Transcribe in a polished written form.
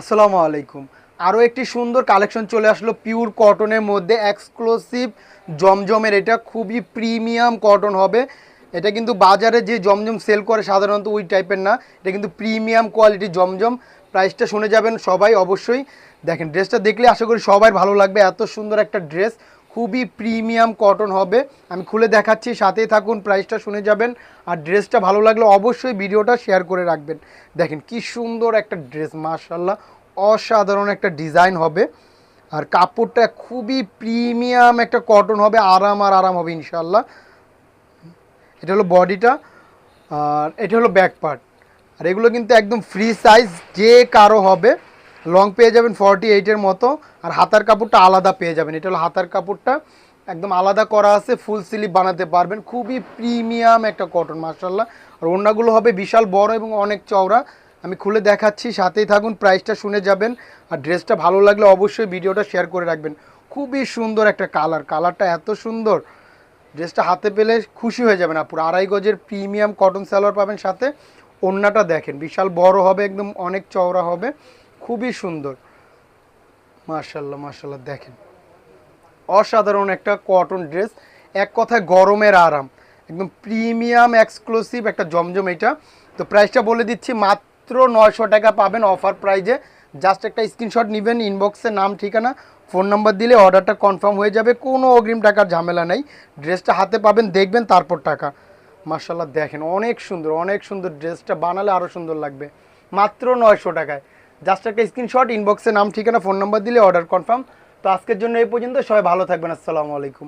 আসসালামু আলাইকুম। আরও একটি সুন্দর কালেকশন চলে আসলো পিওর কটনের মধ্যে এক্সক্লুসিভ জমজমের। এটা খুবই প্রিমিয়াম কটন হবে। এটা কিন্তু বাজারে যে জমজম সেল করে সাধারণত ওই টাইপের না, এটা কিন্তু প্রিমিয়াম কোয়ালিটি জমজম। প্রাইসটা শুনে যাবেন সবাই অবশ্যই। দেখেন ড্রেসটা দেখলে আশা করি সবার ভালো লাগবে। এত সুন্দর একটা ড্রেস, খুবই প্রিমিয়াম কটন হবে। আমি খুলে দেখাচ্ছি, সাথেই থাকুন, প্রাইসটা শুনে যাবেন। আর ড্রেসটা ভালো লাগলে অবশ্যই ভিডিওটা শেয়ার করে রাখবেন। দেখেন কি সুন্দর একটা ড্রেস, মাশাআল্লাহ, অসাধারণ একটা ডিজাইন হবে। আর কাপড়টা খুবই প্রিমিয়াম একটা কটন হবে, আরাম আর আরাম হবে ইনশাল্লাহ। এটা হলো বডিটা, আর এটা হলো ব্যাক পার্ট। আর এগুলো কিন্তু একদম ফ্রি সাইজ, যে কারো হবে। লং পেয়ে যাবেন 48-এর মতো। আর হাতার কাপড়টা আলাদা পেয়ে যাবেন। এটা হলো হাতার কাপড়টা, একদম আলাদা করা আছে, ফুল স্লিভ বানাতে পারবেন। খুবই প্রিমিয়াম একটা কটন মাশাআল্লাহ। আর ওড়নাগুলো হবে বিশাল বড় এবং অনেক চওড়া। আমি খুলে দেখাচ্ছি, সাথেই থাকুন, প্রাইসটা শুনে যাবেন। আর ড্রেসটা ভালো লাগলে অবশ্যই ভিডিওটা শেয়ার করে রাখবেন। খুবই সুন্দর একটা কালারটা এত সুন্দর, ড্রেসটা হাতে পেলে খুশি হয়ে যাবেন। পুরো 2.5 গজের প্রিমিয়াম কটন সালোয়ার পাবেন সাথে। ওড়নাটা দেখেন বিশাল বড় হবে, একদম অনেক চওড়া হবে, খুবই সুন্দর। মাশাআল্লাহ মাশাআল্লাহ, দেখেন অসাধারণ একটা কটন ড্রেস। এক কথায় গরমের আরাম, একদম প্রিমিয়াম এক্সক্লুসিভ একটা জমজম এটা। তো প্রাইসটা বলে দিচ্ছি, মাত্র 900 টাকা পাবেন অফার প্রাইজে। জাস্ট একটা স্ক্রিনশট নেবেন, ইনবক্সে নাম ঠিকানা ফোন নাম্বার দিলে অর্ডারটা কনফার্ম হয়ে যাবে। কোনো অগ্রিম টাকার ঝামেলা নেই। ড্রেসটা হাতে পাবেন, দেখবেন, তারপর টাকা। মাশাআল্লাহ দেখেন অনেক সুন্দর, অনেক সুন্দর। ড্রেসটা বানালে আরও সুন্দর লাগবে। মাত্র 900 টাকায়। জাস্ট একটা স্ক্রিনশট, ইনবক্সে নাম ঠিকানা ফোন নাম্বার দিলে অর্ডার কনফার্ম। তো আজকের জন্য এই পর্যন্ত, সবাই ভালো থাকবেন। আসসালামু আলাইকুম।